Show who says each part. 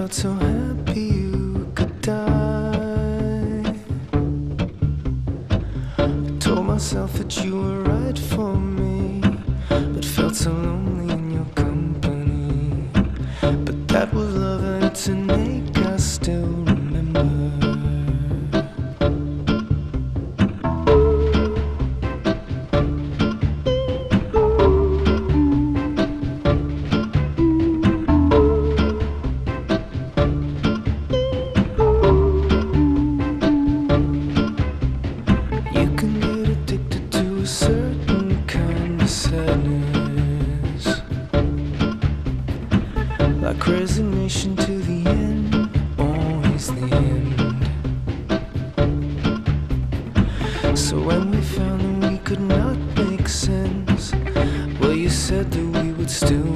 Speaker 1: felt so happy you could die. I told myself that you were right for me, but felt so lonely in your company. But that was love and it's an ache I still remember. Certain kind of sadness, like resignation to the end, always the end. So when we found that we could not make sense, well, you said that we would still